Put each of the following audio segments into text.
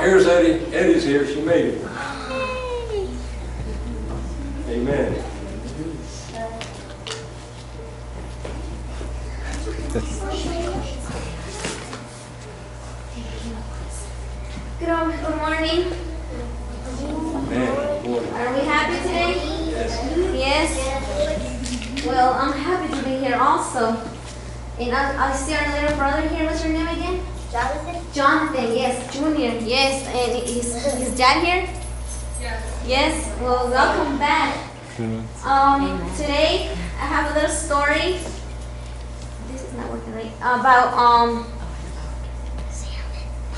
here's Eddie. Eddie's here. She made it. Amen. Good morning. Are we happy today? Yes. Well, I'm happy to be here also. And I see our little brother here. What's your name again? Jonathan? Jonathan, yes. Junior, yes. And is Dad here? Yes. Yes. Well, welcome back. Today I have a little story. This is not working right. About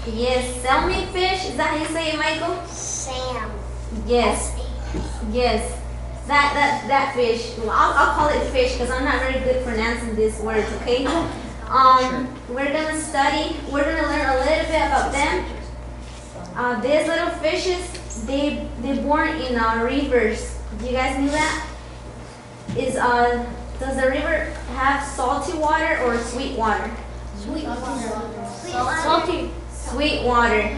yes, salmon fish. Is that how you say it, Michael? Sam. Yes. Yes. That fish. Well, I'll call it fish because I'm not very good pronouncing these words, okay? We're gonna study, we're gonna learn a little bit about them. These little fishes, they're born in rivers. Do you guys knew that? Does the river have salty water or sweet water? Sweet water. Salty. Sweet water.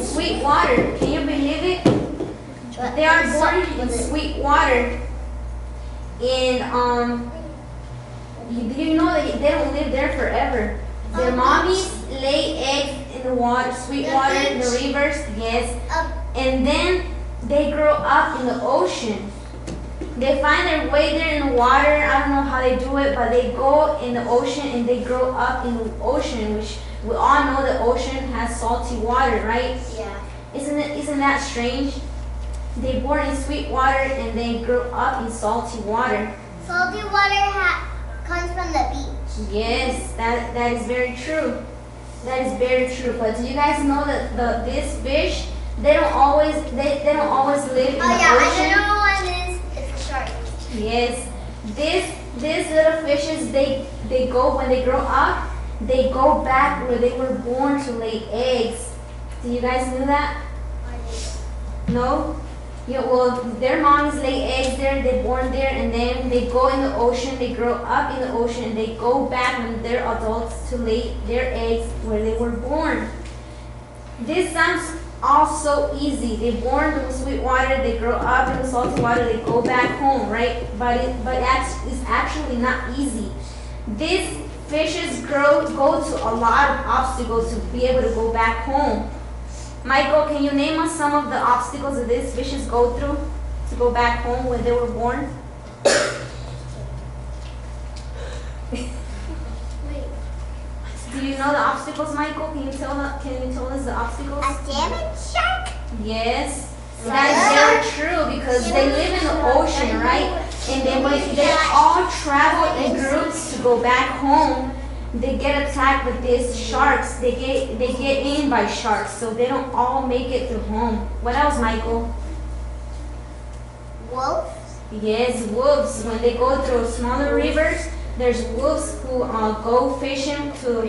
Sweet water. Can you believe it? They are born in sweet water. And do you know that they don't live there forever? Their mommies lay eggs in the water, sweet water in the rivers, yes. And then they grow up in the ocean. They find their way there in the water. I don't know how they do it, but they go in the ocean and they grow up in the ocean, which we all know the ocean has salty water, right? Yeah. Isn't that strange? They born in sweet water and they grow up in salty water. Salty water comes from the beach. Yes, that is very true. That is very true. But do you guys know that this fish, they don't always live in the ocean? I know what it is. It's a shark. Yes. These little fishes, they go, when they grow up, they go back where they were born to lay eggs. Do you guys know that? No? Yeah, well, their moms lay eggs there, they're born there, and then they go in the ocean, they grow up in the ocean, and they go back when they're adults to lay their eggs where they were born. This sounds all so easy. They're born in the sweet water, they grow up in the salty water, they go back home, right? But it's actually not easy. These fishes go to a lot of obstacles to be able to go back home. Michael, can you name us some of the obstacles that these fishes go through to go back home when they were born? Do you know the obstacles, Michael? Can you tell us the obstacles? A salmon shark? Yes. That is very true because they live in the ocean, right? And then when they all travel in groups to go back home, they get attacked with these sharks. They get eaten by sharks, so they don't all make it through home. What else, Michael? Wolves? Yes, wolves. When they go through smaller rivers, there's wolves who go fishing to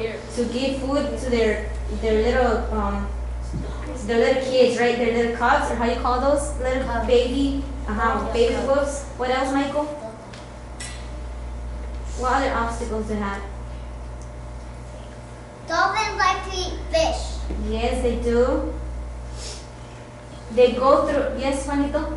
give food to their little kids, right? Their little cubs, or how you call those? Little baby wolves. What else, Michael? What other obstacles do they have? Dolphins like to eat fish. Yes, they do. They go through, yes, Bonita?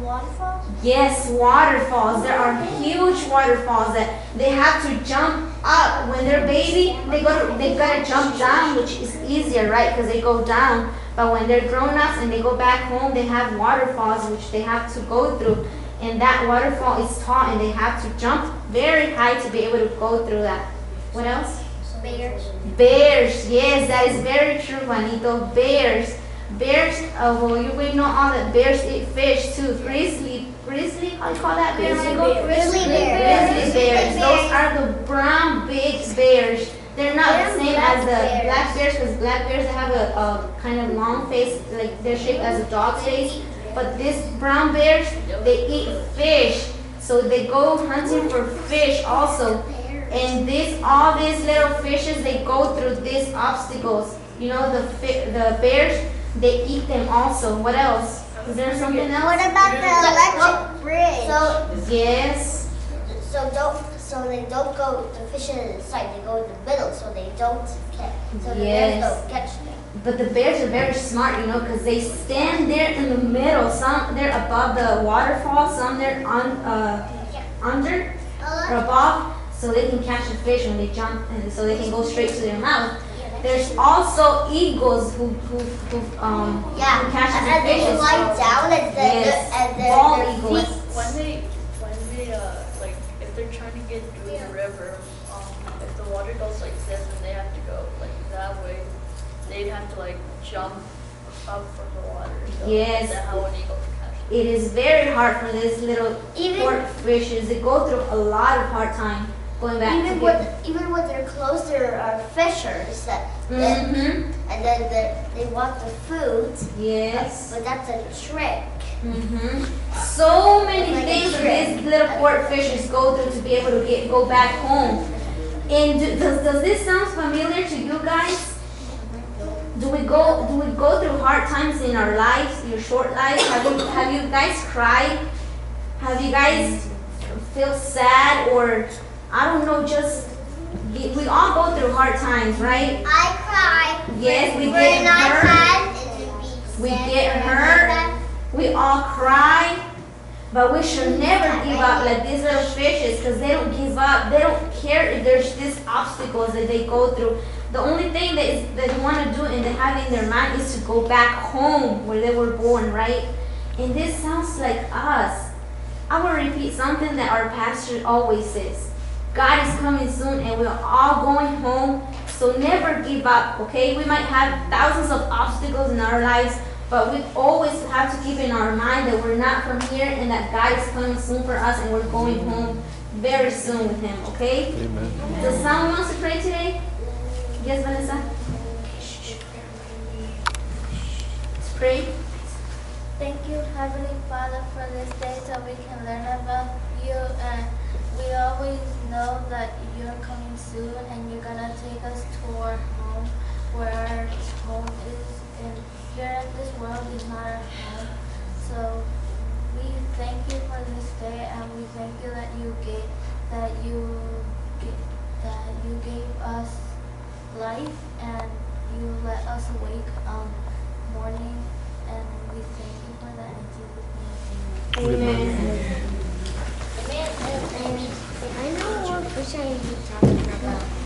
Waterfalls? Yes, waterfalls. There are huge waterfalls that they have to jump up. When they're baby, they gotta jump down, which is easier, right? Because they go down. But when they're grown ups and they go back home, they have waterfalls which they have to go through. And that waterfall is tall and they have to jump very high to be able to go through that. What else? Bears. Bears, yes, that is very true, Juanito. Bears, well, you may know all that bears eat fish too. Grizzly, how do you call that bear, Michael? Grizzly bears. Grizzly bears. Those are the brown big bears. They're not the same as the black bears, because black bears, they have a kind of long face, like they're shaped as a dog's face. But these brown bears, they eat fish. So they go hunting for fish also. And all these little fishes, they go through these obstacles. You know, the bears, they eat them also. What else? Is there something else? What about the electric bridge? Yes. So so they don't go, the fishes inside, they go in the middle, so they don't catch, so the Yes. bears don't catch them. But the bears are very smart, you know, because they stand there in the middle. Some they're above the waterfall, some they're under or above, so they can catch the fish when they jump, and so they can go straight to their mouth. There's also eagles who Yeah, who catch the and they fish. lie down and then Yes, and bald then their eagles. feet. When they like if they're trying to get through the river, if the water goes like this and they have to go like that way, they'd have to like jump up from the water. So Yes. that's how an eagle can catch them. It is very hard for these little Even- port fishes. They go through a lot of hard time going back Even to even when they're close, there are fishers that Mm-hmm. and then they want the food, Yes. but that's a trick. Mm-hmm. So many Like a things that trick. these little port fishes go through to be able to go back home. And does this sound familiar to you guys? Do we go through hard times in our lives, your short lives? Have you guys cried? Have you guys feel sad, or I don't know, just we all go through hard times, right? I cry. Yes, we When get I hurt. had and to be We sad get or hurt. like that. We all cry, but we should never give up like these little fishes, because they don't give up. They don't care if there's these obstacles that they go through. The only thing that they want to do and they have in their mind is to go back home where they were born, right? And this sounds like us. I will repeat something that our pastor always says. God is coming soon and we're all going home, so never give up, okay? We might have thousands of obstacles in our lives, but we always have to keep in our mind that we're not from here and that God is coming soon for us and we're going home very soon with Him, okay? Amen. Does someone wants to pray today? Yes, Vanessa? Let's pray. Thank you, Heavenly Father, for this day so we can learn about you, and we always know that you're coming soon and you're gonna take us to our home, where our home is, and here in this world is not our home. So we thank you for this day, and we thank you that you gave us life, and you let us awake morning, and we thank you for that in Jesus' name. Amen. I know what fish I need to talk about.